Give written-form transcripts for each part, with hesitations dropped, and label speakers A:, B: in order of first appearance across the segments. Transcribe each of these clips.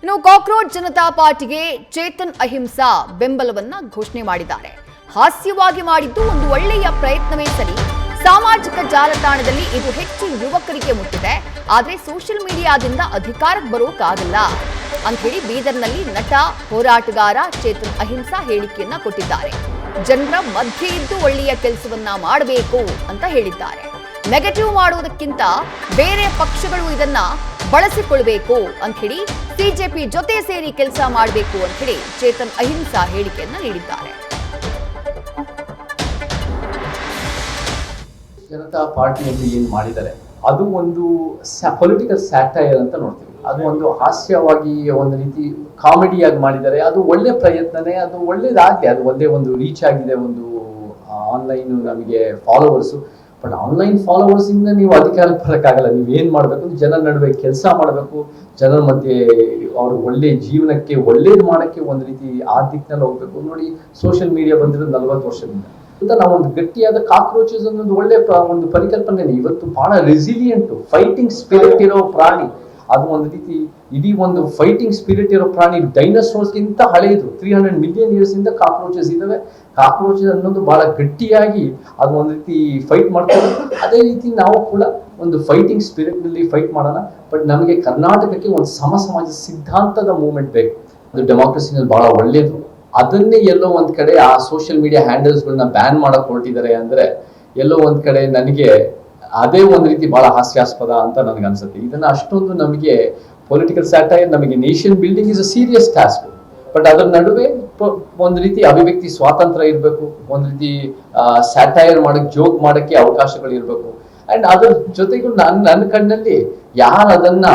A: ಇನ್ನು ಕಾಕ್ರೋಚ್ ಜನತಾ ಪಾರ್ಟಿಗೆ ಚೇತನ್ ಅಹಿಂಸಾ ಬೆಂಬಲವನ್ನ ಘೋಷಣೆ ಮಾಡಿದ್ದಾರೆ. ಹಾಸ್ಯವಾಗಿ ಮಾಡಿದ್ದು ಒಂದು ಒಳ್ಳೆಯ ಪ್ರಯತ್ನವೇ ಸರಿ. ಸಾಮಾಜಿಕ ಜಾಲತಾಣದಲ್ಲಿ ಇದು ಹೆಚ್ಚು ಯುವಕರಿಗೆ ಮುಟ್ಟಿದೆ. ಆದರೆ ಸೋಷಿಯಲ್ ಮೀಡಿಯಾದಿಂದ ಅಧಿಕಾರಕ್ಕೆ ಬರೋಕ್ಕಾಗಲ್ಲ ಅಂತ ಹೇಳಿ ಬೀದರ್ನಲ್ಲಿ ನಟ ಹೋರಾಟಗಾರ ಚೇತನ್ ಅಹಿಂಸಾ ಹೇಳಿಕೆಯನ್ನ ಕೊಟ್ಟಿದ್ದಾರೆ. ಜನರ ಮಧ್ಯೆ ಇದ್ದು ಒಳ್ಳೆಯ ಕೆಲಸವನ್ನ ಮಾಡಬೇಕು ಅಂತ ಹೇಳಿದ್ದಾರೆ. ನೆಗೆಟಿವ್ ಮಾಡುವುದಕ್ಕಿಂತ ಬೇರೆ ಪಕ್ಷಗಳು ಇದನ್ನ ಬಳಸಿಕೊಳ್ಳಬೇಕು ಅಂತ ಹೇಳಿ ಬಿಜೆಪಿ ಜೊತೆ ಸೇರಿ ಕೆಲಸ ಮಾಡಬೇಕು ಅಂತ ಹೇಳಿ ಚೇತನ್ ಅಹಿಂಸಾ ಹೇಳಿಕೆಯನ್ನ ನೀಡಿದ್ದಾರೆ.
B: ಜನತಾ ಪಾರ್ಟಿಯಲ್ಲಿ ಏನ್ ಮಾಡಿದ್ದಾರೆ ಅದು ಒಂದು ಪೊಲಿಟಿಕಲ್ ಸ್ಯಾಟೈರ್ ಅಂತ ನೋಡ್ತೀವಿ. ಅದು ಒಂದು ಹಾಸ್ಯವಾಗಿ ಒಂದು ರೀತಿ ಕಾಮಿಡಿಯಾಗಿ ಮಾಡಿದ್ದಾರೆ. ಅದು ಒಳ್ಳೆ ಪ್ರಯತ್ನನೇ, ಅದು ಒಳ್ಳೇದಾಗಲಿ, ಅದು ಒಂದೇ ಒಂದು ರೀಚ್ ಆಗಿದೆ, ಒಂದು ಆನ್ಲೈನ್ ನಮಗೆ ಫಾಲೋವರ್ಸು. ಬಟ್ ಆನ್ಲೈನ್ ಫಾಲೋವರ್ಸ್ ಇಂದ ನೀವು ಅಧಿಕಾರಕ್ಕೆ ಬರೋಕ್ಕಾಗಲ್ಲ. ನೀವು ಏನ್ ಮಾಡಬೇಕು, ಜನರ ನಡುವೆ ಕೆಲಸ ಮಾಡಬೇಕು, ಜನರ ಮಧ್ಯೆ ಅವ್ರ ಒಳ್ಳೆ ಜೀವನಕ್ಕೆ ಒಳ್ಳೇದು ಮಾಡಕ್ಕೆ ಒಂದು ರೀತಿ ಆ ದಿಕ್ಕಿನಲ್ಲಿ ಹೋಗ್ಬೇಕು. ನೋಡಿ, ಸೋಷಿಯಲ್ ಮೀಡಿಯಾ ಬಂದಿರೋದು 40 ವರ್ಷದಿಂದ ಅಂತ ನಾವು ಒಂದು ಗಟ್ಟಿಯಾದ ಕಾಕ್ರೋಚಸ್ ಅನ್ನೋದು ಒಳ್ಳೆ ಒಂದು ಪರಿಕಲ್ಪನೆ. ಇವತ್ತು ಬಹಳ ರೆಸಿಲಿಯಂಟ್ ಫೈಟಿಂಗ್ ಸ್ಪಿರಿಟ್ ಇರೋ ಪ್ರಾಣಿ. ಅದು ಒಂದು ರೀತಿ ಇಡೀ ಒಂದು ಫೈಟಿಂಗ್ ಸ್ಪಿರಿಟ್ ಇರೋ ಪ್ರಾಣಿ. ಡೈನೋಸಾರ್ಸ್ಗಿಂತ ಹಳೆಯದು, 300 ಮಿಲಿಯನ್ ಇಯರ್ಸ್ ಇಂದ ಕಾಕ್ರೋಚಸ್ ಇದಾವೆ. ಕಾಕ್ರೋಚಸ್ ಅನ್ನೋದು ಬಹಳ ಗಟ್ಟಿಯಾಗಿ ಅದು ಒಂದು ರೀತಿ ಫೈಟ್ ಮಾಡ್ತಾರೆ. ಅದೇ ರೀತಿ ನಾವು ಕೂಡ ಒಂದು ಫೈಟಿಂಗ್ ಸ್ಪಿರಿಟ್ ನಲ್ಲಿ ಫೈಟ್ ಮಾಡೋಣ. ಬಟ್ ನಮಗೆ ಕರ್ನಾಟಕಕ್ಕೆ ಒಂದು ಸಮಾಜ ಸಿದ್ಧಾಂತದ ಮೂವ್ಮೆಂಟ್ ಬೇಕು. ಅದು ಡೆಮಾಕ್ರಸಿನಲ್ಲಿ ಬಹಳ ಒಳ್ಳೇದು. ಅದನ್ನೇ ಎಲ್ಲೋ ಒಂದ್ ಕಡೆ ಆ ಸೋಷಿಯಲ್ ಮೀಡಿಯಾ ಹ್ಯಾಂಡಲ್ಸ್ಗಳನ್ನ ಬ್ಯಾನ್ ಮಾಡಕ್ ಹೊರಟಿದ್ದಾರೆ ಅಂದ್ರೆ ಎಲ್ಲೋ ಒಂದ್ ಕಡೆ ನನಗೆ ಅದೇ ಒಂದ್ ರೀತಿ ಬಹಳ ಹಾಸ್ಯಾಸ್ಪದ ಅಂತ ನನಗೆ ಅನ್ಸುತ್ತೆ. ಇದನ್ನ ಅಷ್ಟೊಂದು ನಮಗೆ ಪೊಲಿಟಿಕಲ್ ಸ್ಯಾಟೈರ್, ನಮಗೆ nation building is a serious task. But ಅದರ ನಡುವೆ ಒಂದ್ ರೀತಿ ಅಭಿವ್ಯಕ್ತಿ ಸ್ವಾತಂತ್ರ್ಯ ಇರಬೇಕು, ಒಂದ್ ರೀತಿ ಸ್ಯಾಟೈರ್ ಮಾಡಕ್, ಜೋಕ್ ಮಾಡಕ್ಕೆ ಅವಕಾಶಗಳು ಇರಬೇಕು. ಅಂಡ್ ಅದ್ರ ಜೊತೆಗೂ ನನ್ನ ಕಣ್ಣಲ್ಲಿ ಯಾರು ಅದನ್ನ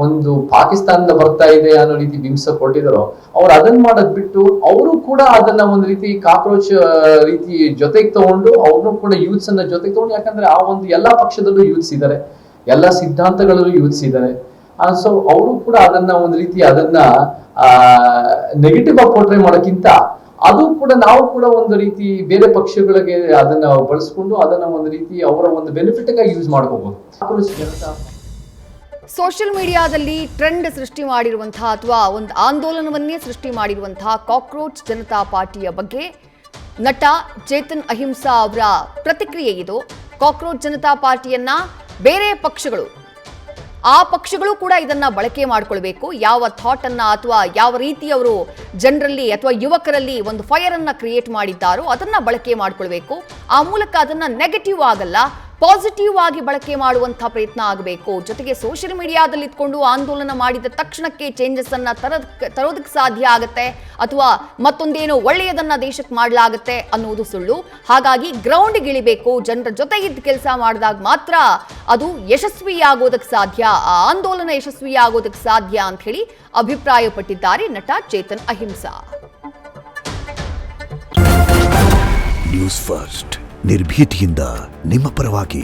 B: ಒಂದು ಪಾಕಿಸ್ತಾನದ ಬರ್ತಾ ಇದೆ ಅನ್ನೋ ರೀತಿ ಬಿಂಬಿಸ ಕೊಟ್ಟಿದಾರೋ ಅವ್ರು ಅದನ್ನ ಮಾಡೋದ್ ಬಿಟ್ಟು ಅವರು ಕೂಡ ಅದನ್ನ ಒಂದು ರೀತಿ ಕಾಕ್ರೋಚ್ ರೀತಿ ಜೊತೆಗೆ ತಗೊಂಡು ಅವ್ರನ್ನೂ ಕೂಡ ಯೂತ್ಸ್ ಅನ್ನ ಜೊತೆಗೆ ತಗೊಂಡು, ಯಾಕಂದ್ರೆ ಆ ಒಂದು ಎಲ್ಲಾ ಪಕ್ಷದಲ್ಲೂ ಯೂತ್ಸ್ ಇದ್ದಾರೆ, ಎಲ್ಲಾ ಸಿದ್ಧಾಂತಗಳಲ್ಲೂ ಯೂತ್ಸ್ ಇದ್ದಾರೆ. ಸೊ ಅವರು ಕೂಡ ಅದನ್ನ ಒಂದು ರೀತಿ ಅದನ್ನ ನೆಗೆಟಿವ್ ಆಗಿ ಪೋರ್ಟ್ರೇ ಮಾಡೋಕ್ಕಿಂತ ಅದು ಕೂಡ ನಾವು ಕೂಡ ಒಂದು ರೀತಿ ಬೇರೆ ಪಕ್ಷಗಳಿಗೆ ಅದನ್ನ ಬಳಸ್ಕೊಂಡು ಅದನ್ನ ಒಂದು ರೀತಿ ಅವರ ಒಂದು ಬೆನಿಫಿಟ್ ಆಗಿ ಯೂಸ್ ಮಾಡ್ಕೋಬಹುದು.
A: ಸೋಷಿಯಲ್ ಮೀಡಿಯಾದಲ್ಲಿ ಟ್ರೆಂಡ್ ಸೃಷ್ಟಿ ಮಾಡಿರುವಂತಹ ಅಥವಾ ಒಂದು ಆಂದೋಲನವನ್ನೇ ಸೃಷ್ಟಿ ಮಾಡಿರುವಂತಹ ಕಾಕ್ರೋಚ್ ಜನತಾ ಪಾರ್ಟಿಯ ಬಗ್ಗೆ ನಟ ಚೇತನ್ ಅಹಿಂಸಾ ಅವರ ಪ್ರತಿಕ್ರಿಯೆ ಇದು. ಕಾಕ್ರೋಚ್ ಜನತಾ ಪಾರ್ಟಿಯನ್ನ ಬೇರೆ ಪಕ್ಷಗಳು, ಆ ಪಕ್ಷಗಳು ಕೂಡ ಇದನ್ನ ಬಳಕೆ ಮಾಡ್ಕೊಳ್ಬೇಕು. ಯಾವ ಥಾಟ್ ಅನ್ನ ಅಥವಾ ಯಾವ ರೀತಿ ಅವರು ಜನರಲ್ಲಿ ಅಥವಾ ಯುವಕರಲ್ಲಿ ಒಂದು ಫೈರ್ ಅನ್ನ ಕ್ರಿಯೇಟ್ ಮಾಡಿದ್ದಾರೋ ಅದನ್ನ ಬಳಕೆ ಮಾಡ್ಕೊಳ್ಬೇಕು. ಆ ಮೂಲಕ ಅದನ್ನ ನೆಗೆಟಿವ್ ಆಗಲ್ಲ, ಪಾಸಿಟಿವ್ ಆಗಿ ಬಳಕೆ ಮಾಡುವಂತಹ ಪ್ರಯತ್ನ ಆಗಬೇಕು. ಜೊತೆಗೆ ಸೋಷಿಯಲ್ ಮೀಡಿಯಾದಲ್ಲಿ ಇಟ್ಕೊಂಡು ಆಂದೋಲನ ಮಾಡಿದ ತಕ್ಷಣಕ್ಕೆ ಚೇಂಜಸ್ ಅನ್ನ ತರೋದಕ್ಕೆ ಸಾಧ್ಯ ಆಗುತ್ತೆ ಅಥವಾ ಮತ್ತೊಂದೇನೋ ಒಳ್ಳೆಯದನ್ನ ದೇಶಕ್ಕೆ ಮಾಡಲಾಗುತ್ತೆ ಅನ್ನೋದು ಸುಳ್ಳು. ಹಾಗಾಗಿ ಗ್ರೌಂಡ್ಗೆ ಇಳಿಬೇಕು, ಜನರ ಜೊತೆ ಇದ್ದು ಕೆಲಸ ಮಾಡಿದಾಗ ಮಾತ್ರ ಅದು ಯಶಸ್ವಿಯಾಗೋದಕ್ಕೆ ಸಾಧ್ಯ, ಆ ಆಂದೋಲನ ಯಶಸ್ವಿಯಾಗೋದಕ್ಕೆ ಸಾಧ್ಯ ಅಂತ ಹೇಳಿ ಅಭಿಪ್ರಾಯಪಟ್ಟಿದ್ದಾರೆ ನಟ ಚೇತನ್ ಅಹಿಂಸಾ.
C: ನ್ಯೂಸ್ ಫಸ್ಟ್ ನಿರ್ಭೀತಿಯಿಂದ ನಿಮ್ಮ ಪರವಾಗಿ.